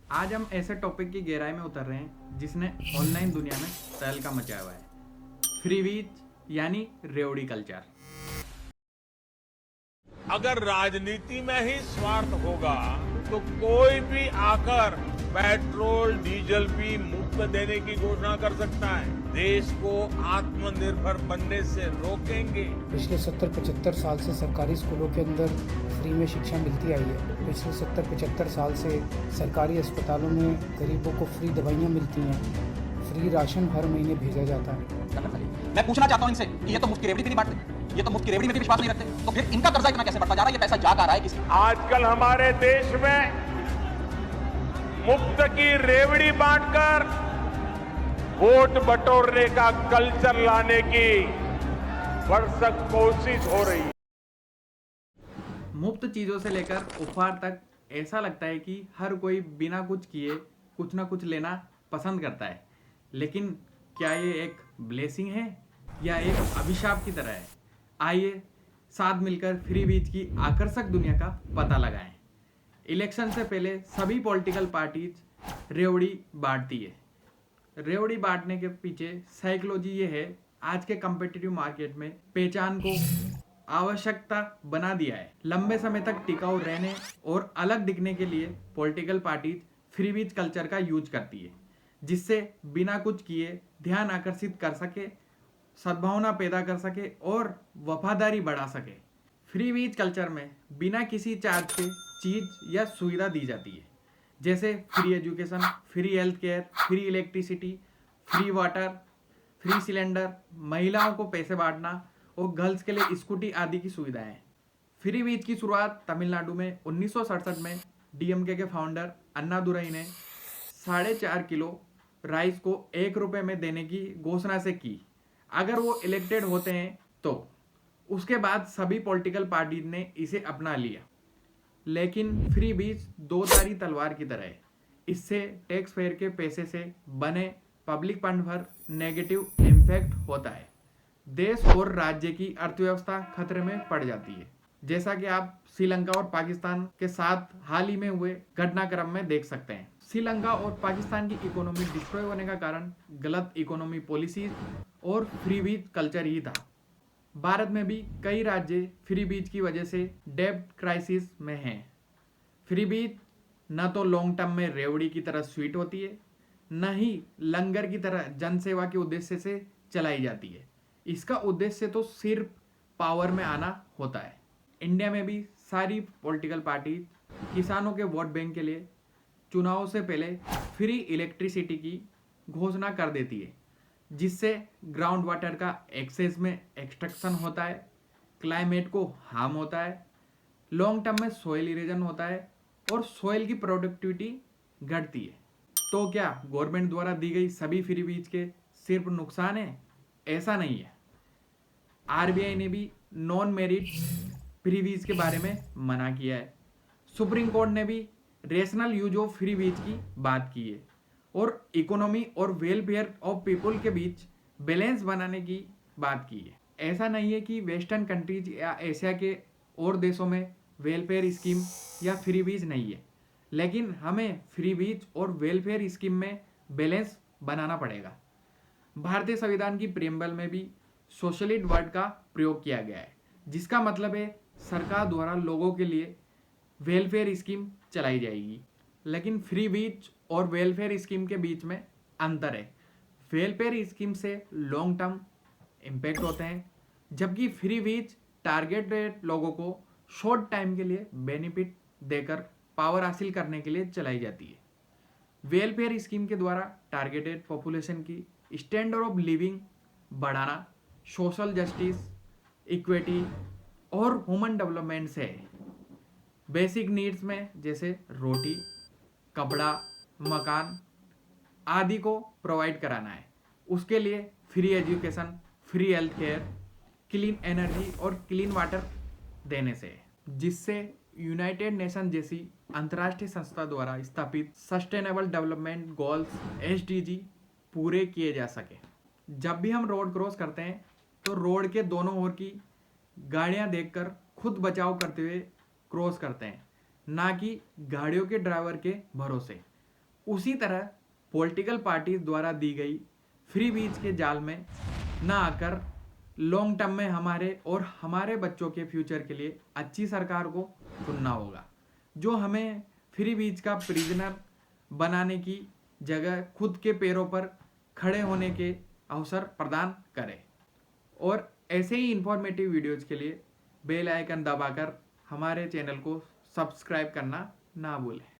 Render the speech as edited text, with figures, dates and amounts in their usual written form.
आज हम ऐसे टॉपिक की गहराई में उतर रहे हैं जिसने ऑनलाइन दुनिया में तहलका मचाया हुआ है। फ्री बीच यानी रेवड़ी कल्चर। अगर राजनीति में ही स्वार्थ होगा तो कोई भी आकर पेट्रोल डीजल भी मुफ्त देने की घोषणा कर सकता है। देश को आत्मनिर्भर बनने से रोकेंगे। पिछले 70-75 साल से सरकारी स्कूलों के अंदर फ्री में शिक्षा मिलती आई है। पिछले 70-75 साल से सरकारी अस्पतालों में गरीबों को फ्री दवाइयाँ मिलती हैं। फ्री राशन हर महीने भेजा जाता है। मैं पूछना चाहता हूं इनसे कि ये तो मुफ्त की रेवड़ी भी नहीं बांटते, ये तो मुफ्त की रेवड़ी में भी विश्वास नहीं रखते, तो फिर इनका कर्जा इतना कैसे बढ़ता जा रहा है? ये पैसा जा रहा है किसी? आजकल हमारे देश में मुफ्त की रेवड़ी बांटकर वोट बटोरने का कल्चर लाने की भरसक कोशिश हो रही है। मुफ्त चीज़ों से लेकर उपहार तक ऐसा लगता है कि हर कोई बिना कुछ किए कुछ ना कुछ लेना पसंद करता है। लेकिन क्या ये एक ब्लेसिंग है या एक अभिशाप की तरह है? आइए साथ मिलकर फ्री बीच की आकर्षक दुनिया का पता लगाएं। इलेक्शन से पहले सभी पॉलिटिकल पार्टीज रेवड़ी बांटती है। रेवड़ी बांटने के पीछे साइकोलॉजी ये है, आज के कम्पिटिटिव मार्केट में पहचान को आवश्यकता बना दिया है। लंबे समय तक टिकाऊ रहने और अलग दिखने के लिए पॉलिटिकल पार्टीज फ्री बीच कल्चर का यूज करती है, जिससे बिना कुछ किए ध्यान आकर्षित कर सके, सद्भावना पैदा कर सके और वफादारी बढ़ा सके। फ्री बीच कल्चर में बिना किसी चार्ज के चीज या सुविधा दी जाती है, जैसे free education, free health care, free electricity, free water, free cylinder, महिलाओं को पैसे बांटना और गर्ल्स के लिए स्कूटी आदि की सुविधाएं। फ्री बीच की शुरुआत तमिलनाडु में 1967 में डीएमके के फाउंडर अन्नादुरई ने 4.5 किलो राइस को 1 रुपए में देने की घोषणा से की। अगर वो इलेक्टेड होते हैं तो उसके बाद सभी पॉलिटिकल पार्टी ने इसे अपना लिया। लेकिन फ्री बीच दो धारी तलवार की तरह है। इससे टैक्स फेयर के पैसे से बने पब्लिक फंड पर नेगेटिव इम्पैक्ट होता है। देश और राज्य की अर्थव्यवस्था खतरे में पड़ जाती है, जैसा कि आप श्रीलंका और पाकिस्तान के साथ हाल ही में हुए घटनाक्रम में देख सकते हैं। श्रीलंका और पाकिस्तान की इकोनॉमी डिस्ट्रॉय होने का कारण गलत इकोनॉमी पॉलिसीज और फ्री बीच कल्चर ही था। भारत में भी कई राज्य फ्री बीच की वजह से डेब्ट क्राइसिस में हैं। फ्री बीच न तो लॉन्ग टर्म में रेवड़ी की तरह स्वीट होती है, न ही लंगर की तरह जनसेवा के उद्देश्य से चलाई जाती है। इसका उद्देश्य तो सिर्फ पावर में आना होता है। इंडिया में भी सारी पॉलिटिकल पार्टी किसानों के वोट बैंक के लिए चुनाव से पहले फ्री इलेक्ट्रिसिटी की घोषणा कर देती है, जिससे ग्राउंड वाटर का एक्सेस में एक्सट्रैक्शन होता है, क्लाइमेट को हार्म होता है, लॉन्ग टर्म में सॉइल इरोजन होता है और सॉइल की प्रोडक्टिविटी घटती है। तो क्या गवर्नमेंट द्वारा दी गई सभी फ्री बीज के सिर्फ नुकसान है? ऐसा नहीं है। आरबीआई ने भी नॉन मेरिट फ्री बीज के बारे में मना किया है। सुप्रीम कोर्ट ने भी रेशनल यूज ऑफ फ्री बीज की बात की है और इकोनॉमी और वेलफेयर ऑफ पीपल के बीच बैलेंस बनाने की बात की है। ऐसा नहीं है कि वेस्टर्न कंट्रीज या एशिया के और देशों में वेलफेयर स्कीम या फ्री बीज नहीं है, लेकिन हमें फ्री बीज और वेलफेयर स्कीम में बैलेंस बनाना पड़ेगा। भारतीय संविधान की प्रियम्बल में भी सोशलिस्ट वर्ड का प्रयोग किया गया है, जिसका मतलब है सरकार द्वारा लोगों के लिए वेलफेयर स्कीम चलाई जाएगी। लेकिन फ्री बीज और वेलफेयर स्कीम के बीच में अंतर है। वेलफेयर स्कीम से लॉन्ग टर्म इम्पैक्ट होते हैं, जबकि फ्री बीज टारगेटेड लोगों को शॉर्ट टाइम के लिए बेनिफिट देकर पावर हासिल करने के लिए चलाई जाती है। वेलफेयर स्कीम के द्वारा टारगेटेड पॉपुलेशन की स्टैंडर्ड ऑफ लिविंग बढ़ाना सोशल जस्टिस, इक्विटी और ह्यूमन डेवलपमेंट से है। बेसिक नीड्स में जैसे रोटी, कपड़ा, मकान आदि को प्रोवाइड कराना है। उसके लिए free education, free health care, clean energy और क्लीन वाटर देने से है, जिससे यूनाइटेड नेशन जैसी अंतर्राष्ट्रीय संस्था द्वारा स्थापित सस्टेनेबल डेवलपमेंट गोल्स एसडीजी पूरे किए जा सके। जब भी हम रोड क्रॉस करते हैं तो रोड के दोनों ओर की गाड़ियां देखकर खुद बचाव करते हुए क्रॉस करते हैं, ना कि गाड़ियों के ड्राइवर के भरोसे। उसी तरह पॉलिटिकल पार्टीज द्वारा दी गई फ्री बीज के जाल में ना आकर लॉन्ग टर्म में हमारे और हमारे बच्चों के फ्यूचर के लिए अच्छी सरकार को चुनना होगा, जो हमें फ्री बीज का प्रिजनर बनाने की जगह खुद के पैरों पर खड़े होने के अवसर प्रदान करे। और ऐसे ही इंफॉर्मेटिव वीडियोज़ के लिए बेल आइकन दबाकर हमारे चैनल को सब्सक्राइब करना ना भूलें।